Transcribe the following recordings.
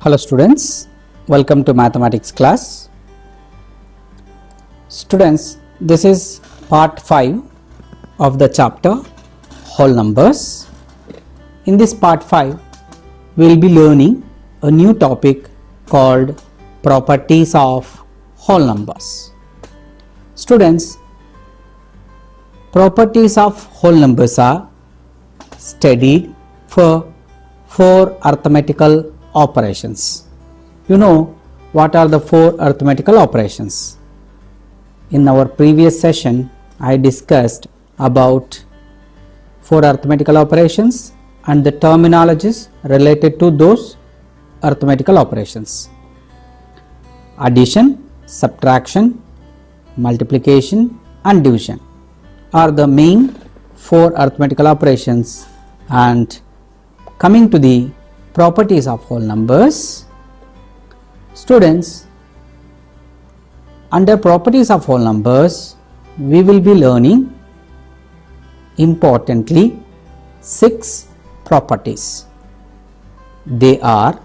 Hello students, welcome to mathematics class. Students, this is part 5 of the chapter whole numbers. In this part 5, we will be learning a new topic called properties of whole numbers. Students, properties of whole numbers are studied for 4 arithmetical operations. You know what are the 4 arithmetical operations? In our previous session, I discussed about 4 arithmetical operations and the terminologies related to those arithmetical operations. Addition, subtraction, multiplication and division are the main 4 arithmetical operations. And coming to the properties of whole numbers, students, under properties of whole numbers, we will be learning importantly 6 properties. They are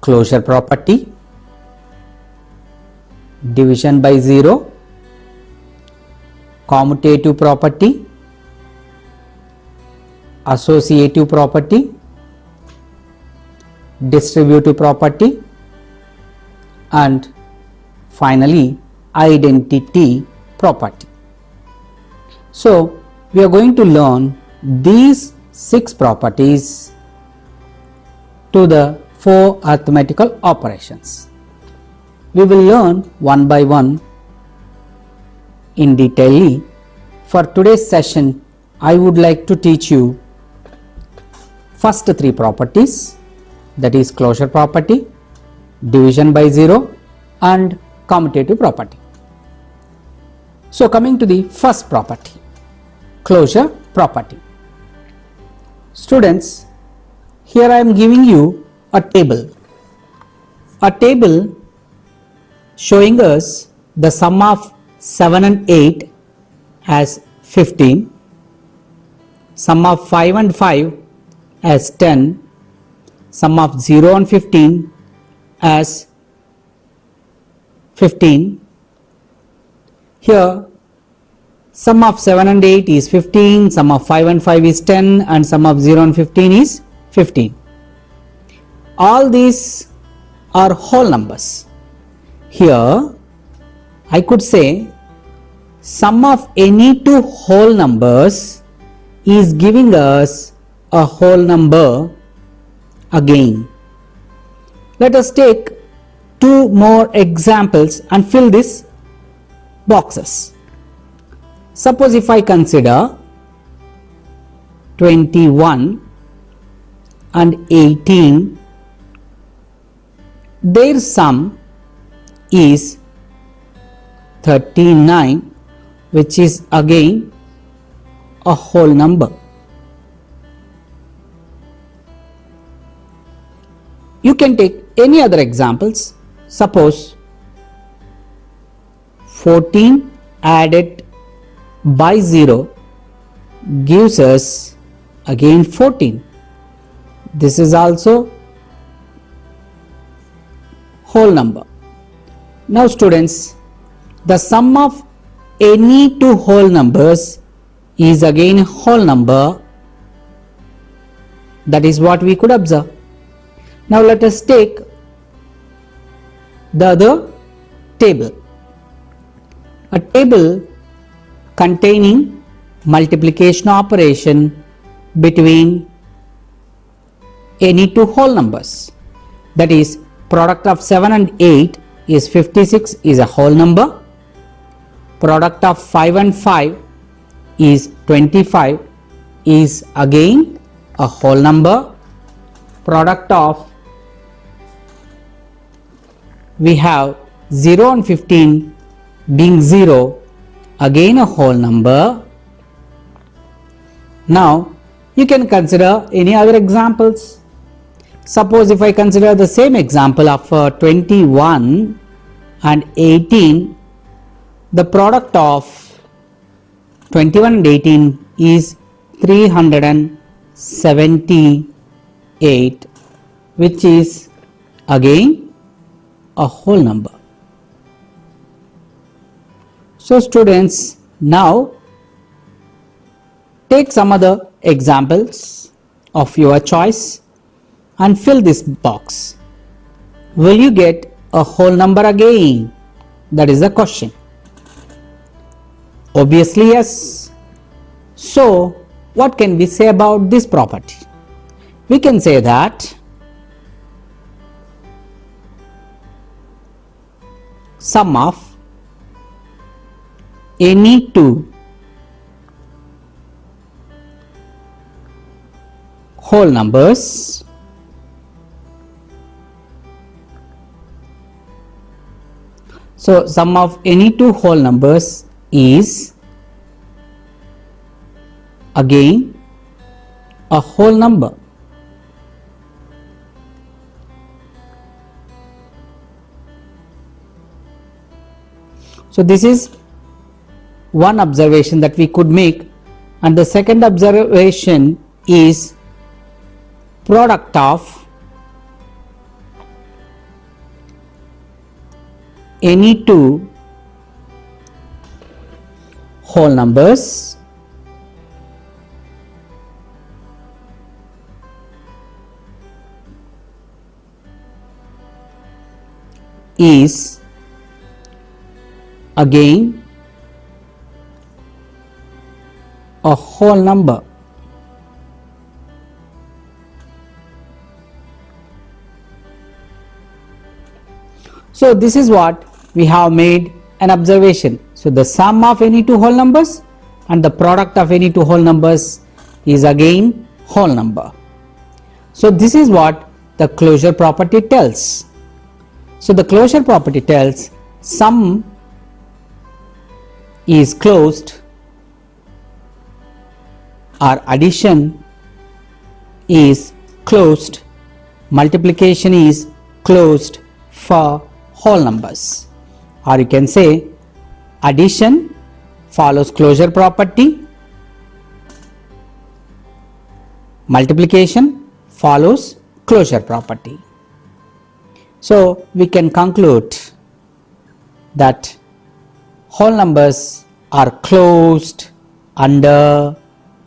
closure property, division by zero, commutative property, associative property, distributive property, and finally identity property. So we are going to learn these 6 properties to the 4 arithmetical operations. We will learn one by one in detail. For today's session, I would like to teach you first 3 properties, that is closure property, division by zero and commutative property. So coming to the first property, closure property. Students, here I am giving you a table showing us the sum of 7 and 8 as 15, sum of 5 and 5 as 10, sum of 0 and 15 as 15. Here sum of 7 and 8 is 15, sum of 5 and 5 is 10 and sum of 0 and 15 is 15. All these are whole numbers. Here I could say sum of any 2 whole numbers is giving us a whole number again. Let us take 2 more examples and fill these boxes. Suppose if I consider 21 and 18, their sum is 39, which is again a whole number. You can take any other examples. Suppose 14 added by 0 gives us again 14. This is also whole number. Now students, the sum of any 2 whole numbers is again a whole number. That is what we could observe. Now let us take the other table. A table containing multiplication operation between any 2 whole numbers. That is, product of 7 and 8 is 56 is a whole number. Product of 5 and 5 is 25 is again a whole number. Product of we have 0 and 15 being 0, again a whole number. Now you can consider any other examples. Suppose if I consider the same example of 21 and 18, the product of 21 and 18 is 378, which is again a whole number. So students, now take some other examples of your choice and fill this box. Will you get a whole number again? That is the question. Obviously yes. So what can we say about this property? We can say that sum of any two whole numbers so sum of any two whole numbers is again a whole number. So this is one observation that we could make, and the second observation is product of any two whole numbers is again a whole number. So this is what we have made an observation. So the sum of any two whole numbers and the product of any two whole numbers is again whole number. So this is what the closure property tells. So the closure property tells sum is closed or addition is closed, multiplication is closed for whole numbers, or you can say addition follows closure property, multiplication follows closure property. So we can conclude that whole numbers are closed under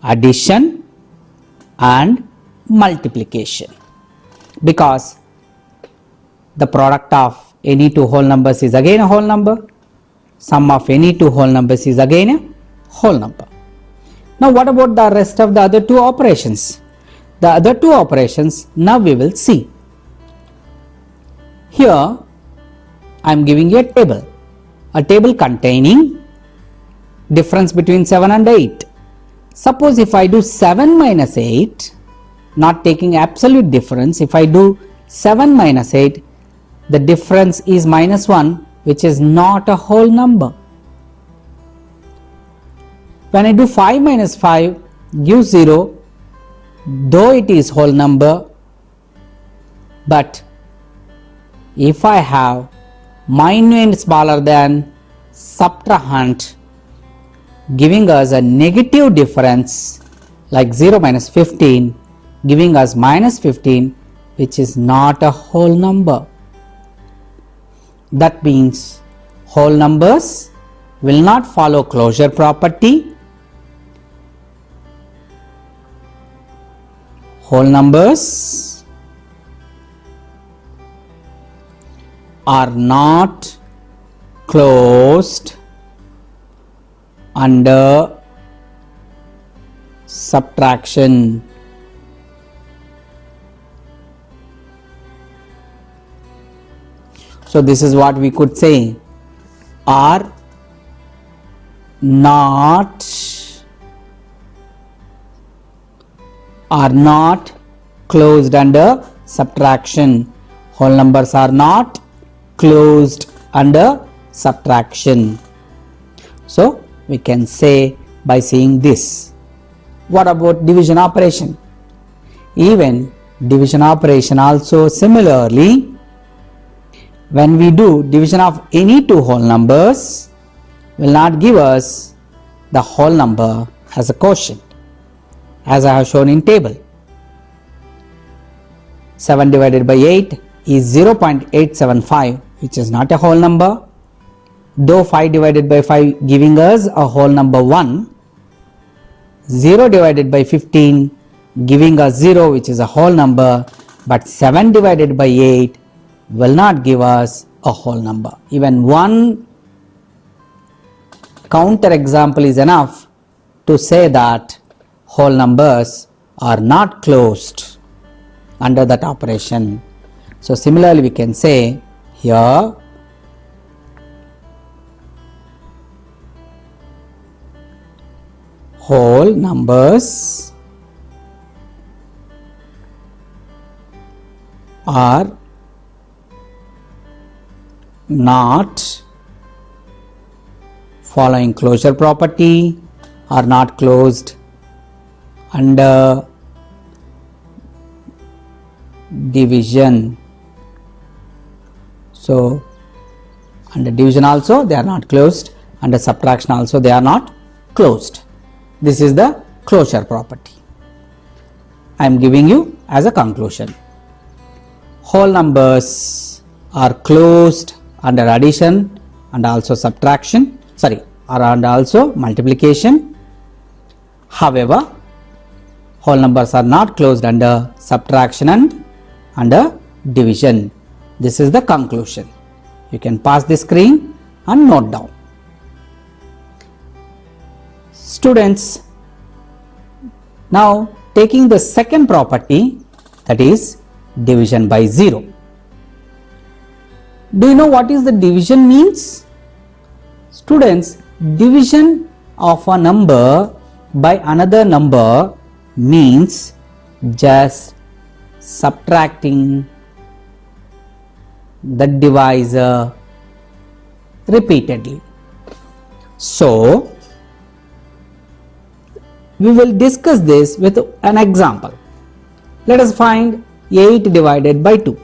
addition and multiplication because the product of any two whole numbers is again a whole number, sum of any two whole numbers is again a whole number. Now what about the rest of the other two operations? The other two operations now we will see. Here I am giving you a table containing difference between 7 and 8. Suppose if I do 7 minus 8, not taking absolute difference, if I do 7 minus 8, the difference is minus 1, which is not a whole number. When I do 5 minus 5 gives 0, though it is whole number, but if I have minus smaller than subtrahend giving us a negative difference like 0 minus 15 giving us minus 15, which is not a whole number. That means whole numbers will not follow closure property. Whole numbers are not closed under subtraction. So this is what we could say, are not closed under subtraction. Whole numbers are not closed under subtraction. So we can say by saying this. What about division operation? Even division operation also similarly, when we do division of any two whole numbers, will not give us the whole number as a quotient, as I have shown in table. 7 divided by 8 is 0.875, which is not a whole number. Though 5 divided by 5 giving us a whole number 1, 0 divided by 15 giving us 0, which is a whole number, but 7 divided by 8 will not give us a whole number. Even one counter example is enough to say that whole numbers are not closed under that operation. So similarly we can say here whole numbers are not following closure property, are not closed under division. So under division also they are not closed, under subtraction also they are not closed. This is the closure property I am giving you as a conclusion. Whole numbers are closed under addition and also subtraction, and also multiplication. However, whole numbers are not closed under subtraction and under division. This is the conclusion. You can pass the screen and note down. Students, now taking the second property, that is division by 0. Do you know what is the division means? Students, division of a number by another number means just subtracting the divisor repeatedly. So we will discuss this with an example. Let us find 8 divided by 2.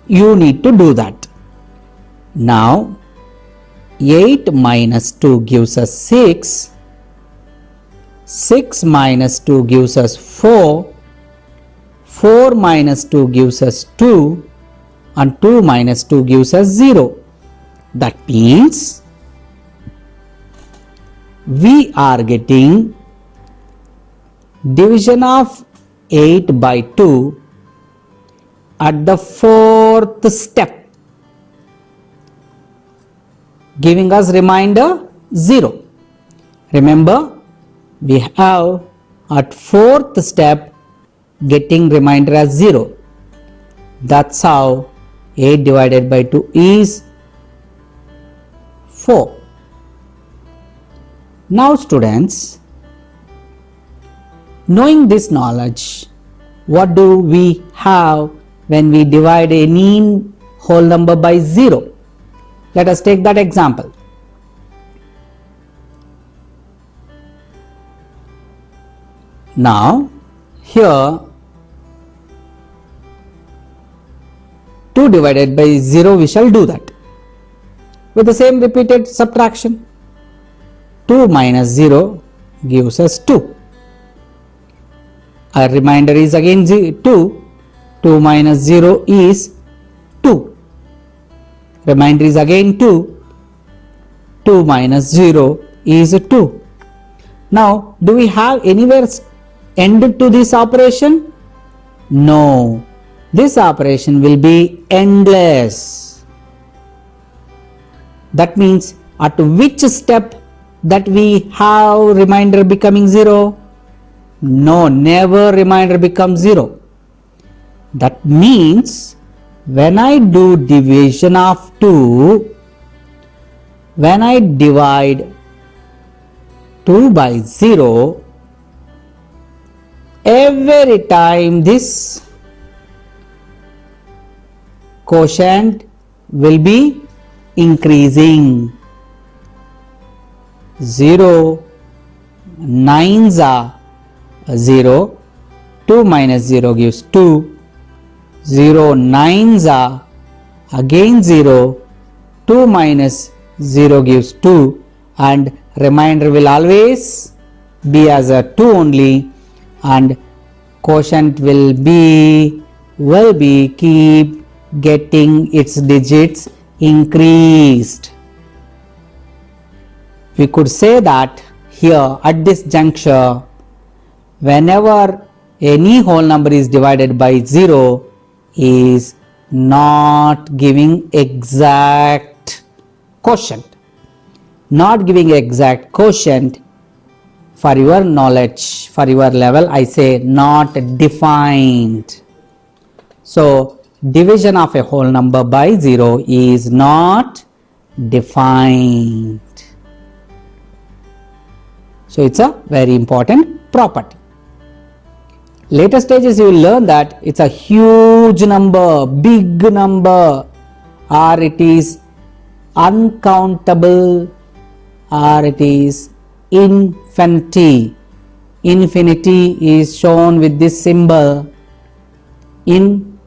You need to do that. Now 8 minus 2 gives us 6. 6 minus 2 gives us 4. 4 minus 2 gives us 2. And 2 minus 2 gives us 0. That means we are getting division of 8 by 2 at the fourth step, giving us remainder 0. Remember, we have at fourth step getting remainder as 0. That's how 8 divided by 2 is 4. Now students, knowing this knowledge, what do we have when we divide any whole number by 0? Let us take that example. Now here 2 divided by 0, we shall do that with the same repeated subtraction. 2 minus 0 gives us 2. Our remainder is again 2. 2 minus 0 is 2. Remainder is again 2. 2 minus 0 is 2. Now, do we have anywhere end to this operation? No. This operation will be endless. That means at which step that we have remainder becoming 0? No, never remainder becomes 0. That means when I do division of 2, when I divide 2 by 0, every time this quotient will be increasing. 0 9s are 0. 2 minus 0 gives 2. 0 9s are again 0. 2 minus 0 gives 2, and remainder will always be as a 2 only, and quotient will be keep getting its digits increased. We could say that here at this juncture, whenever any whole number is divided by 0 is not giving exact quotient. Not giving exact quotient, for your knowledge, for your level, I say not defined. So division of a whole number by 0 is not defined. So it's a very important property. Later stages you will learn that it's a huge number, big number, or it is uncountable, or it is infinity. Infinity is shown with this symbol, infinite,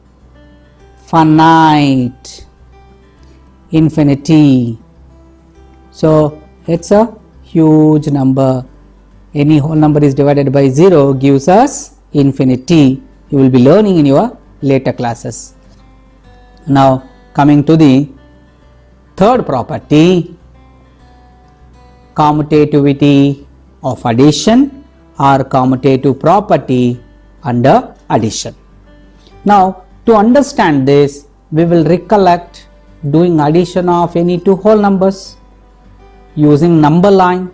infinity. So it's a huge number. Any whole number is divided by 0 gives us infinity. You will be learning in your later classes. Now coming to the third property, commutativity of addition or commutative property under addition. Now to understand this, we will recollect doing addition of any two whole numbers using number line.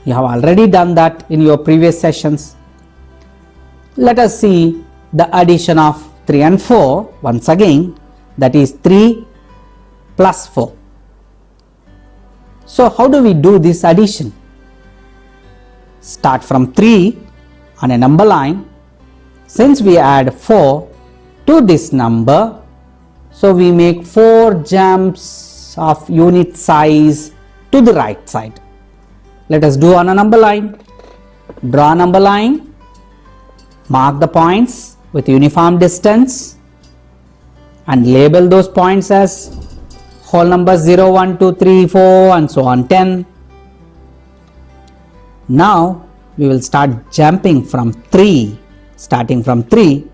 You have already done that in your previous sessions. Let us see the addition of 3 and 4 once again, that is 3 plus 4. So how do we do this addition? Start from 3 on a number line. Since we add 4 to this number, so we make 4 jumps of unit size to the right side. Let us do on a number line. Draw a number line, mark the points with uniform distance and label those points as whole numbers 0, 1, 2, 3, 4 and so on 10. Now we will start jumping from 3, starting from 3,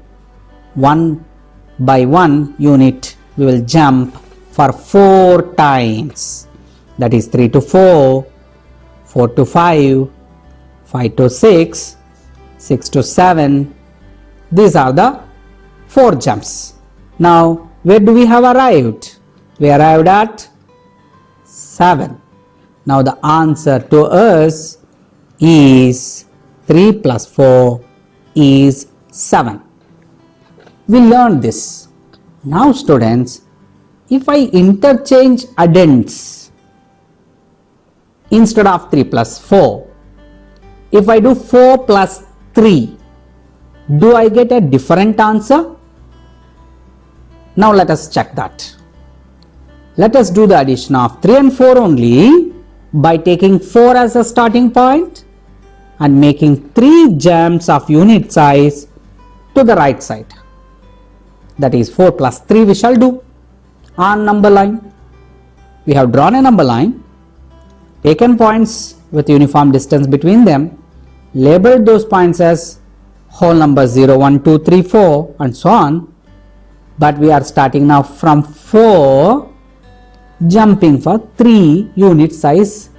1 by 1 unit we will jump for 4 times, that is 3 to 4, 4 to 5, 5 to 6, 6 to 7. These are the 4 jumps. Now where do we have arrived? We arrived at 7. Now the answer to us is 3 plus 4 is 7. We learned this. Now students, if I interchange addends instead of 3 plus 4, if I do 4 plus 3, do I get a different answer? Now let us check that. Let us do the addition of 3 and 4 only by taking 4 as a starting point and making 3 jumps of unit size to the right side. That is 4 plus 3 we shall do on number line. We have drawn a number line, taken points with uniform distance between them, labeled those points as whole numbers 0, 1, 2, 3, 4 and so on. But we are starting now from 4, jumping for 3 unit size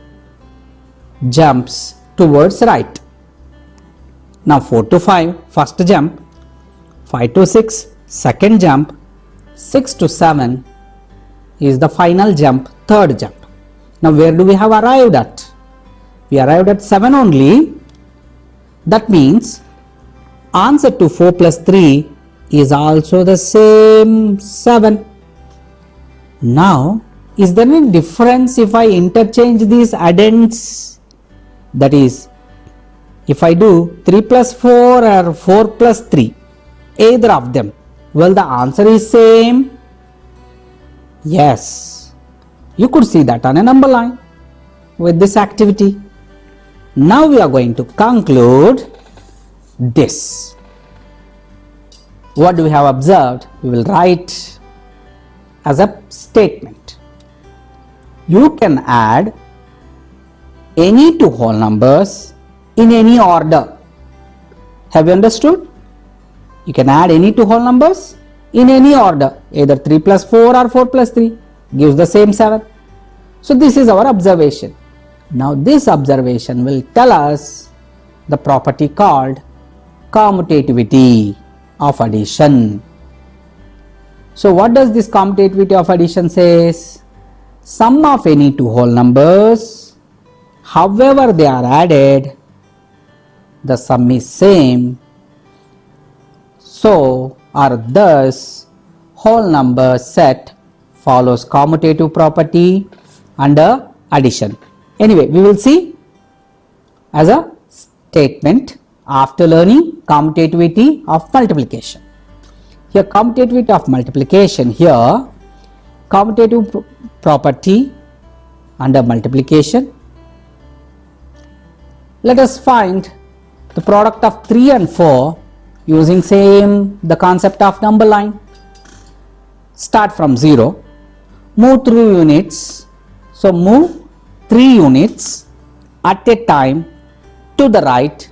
jumps towards right. Now 4 to 5 first jump, 5 to 6 second jump, 6 to 7 is the final jump, third jump. Now where do we have arrived at? We arrived at 7 only. That means answer to 4 plus 3 is also the same 7. Now is there any difference if I interchange these addends? That is, if I do 3 plus 4 or 4 plus 3, either of them, well, the answer is same. Yes, you could see that on a number line with this activity. Now we are going to conclude this. What do we have observed? We will write as a statement. You can add any two whole numbers in any order. Have you understood? You can add any two whole numbers in any order, either 3 plus 4 or 4 plus 3 gives the same 7. So this is our observation. Now this observation will tell us the property called commutativity of addition. So what does this commutativity of addition says? Sum of any two whole numbers, however they are added, the sum is same. So or thus whole number set follows commutative property under addition. Anyway, we will see as a statement after learning commutativity of multiplication. Here commutativity of multiplication, here commutative property under multiplication. Let us find the product of 3 and 4 using the concept of number line. Start from 0, move through units. So move 3 units at a time to the right,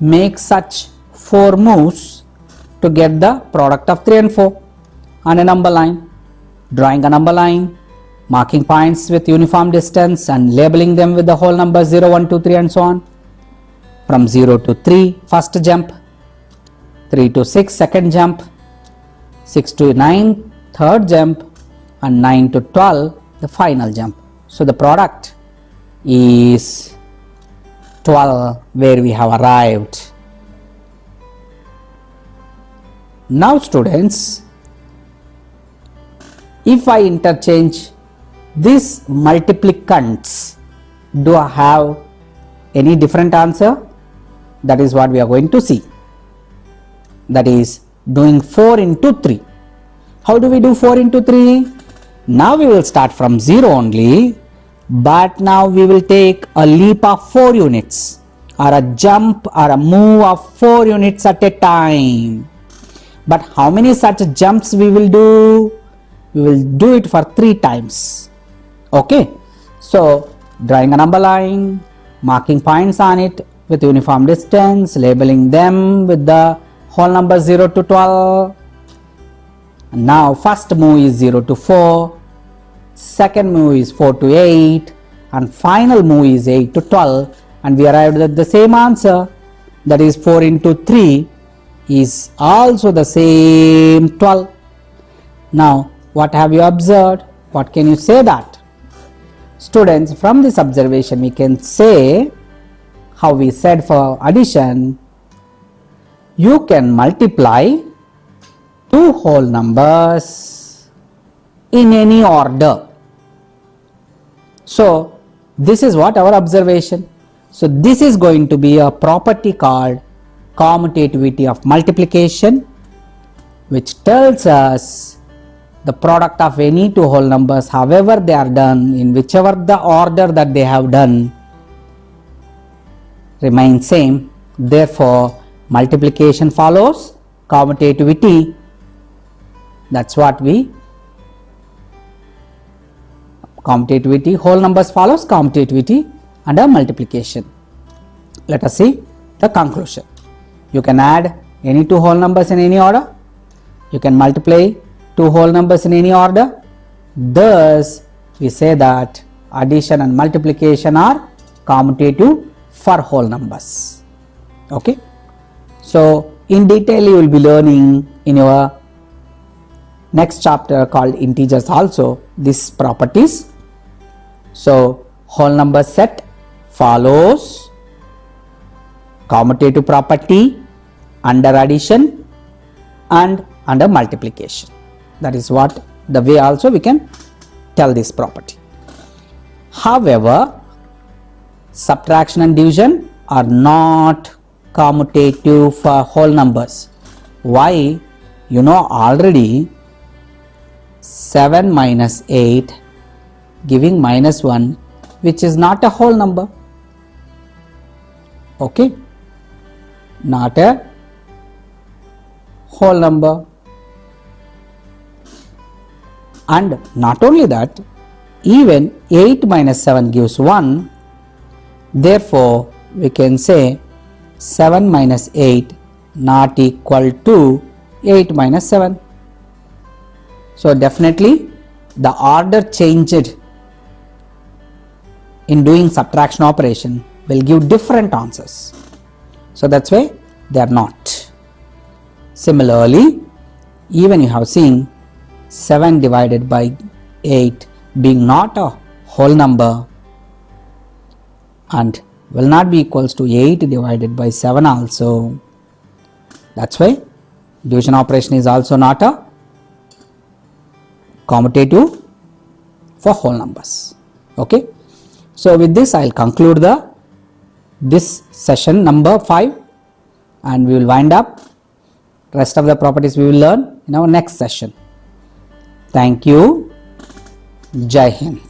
make such 4 moves to get the product of 3 and 4 on a number line. Drawing a number line, marking points with uniform distance and labeling them with the whole numbers 0, 1, 2, 3 and so on. From 0 to 3, first jump, 3 to 6, second jump, 6 to 9, third jump, and 9 to 12, the final jump. So the product is 12 where we have arrived. Now students, if I interchange these multiplicants, do I have any different answer? That is what we are going to see. That is doing 4 into 3. How do we do 4 into 3? Now we will start from 0 only, but now we will take a leap of 4 units or a jump or a move of 4 units at a time. But how many such jumps we will do? We will do it for 3 times. Okay. So drawing a number line, marking points on it with uniform distance, labeling them with the whole number 0 to 12. Now first move is 0 to 4, second move is 4 to 8, and final move is 8 to 12, and we arrived at the same answer, that is 4 into 3 is also the same 12. Now what have you observed? What can you say that? Students, from this observation we can say, how we said for addition, you can multiply two whole numbers in any order. So this is what our observation. So this is going to be a property called commutativity of multiplication, which tells us the product of any two whole numbers, however they are done, in whichever the order that they have done, remains same. Therefore multiplication follows commutativity. That's what commutativity, whole numbers follows commutativity under multiplication. Let us see the conclusion. You can add any two whole numbers in any order. You can multiply two whole numbers in any order. Thus we say that addition and multiplication are commutative for whole numbers. Okay. So in detail you will be learning in your next chapter called integers also these properties. So whole number set follows commutative property under addition and under multiplication. That is what the way also we can tell this property. However, subtraction and division are not commutative for whole numbers. Why? You know already 7 minus 8 giving minus 1, which is not a whole number. Okay, not a whole number. And not only that, even 8 minus 7 gives 1. Therefore we can say 7 minus 8 not equal to 8 minus 7. So definitely the order changed in doing subtraction operation will give different answers. So that's why they are not. Similarly, even you have seen 7 divided by 8 being not a whole number and will not be equals to 8 divided by 7 also. That's why division operation is also not a commutative for whole numbers. Okay. So with this I will conclude this session number 5, and we will wind up. Rest of the properties we will learn in our next session. Thank you. Jai Hind.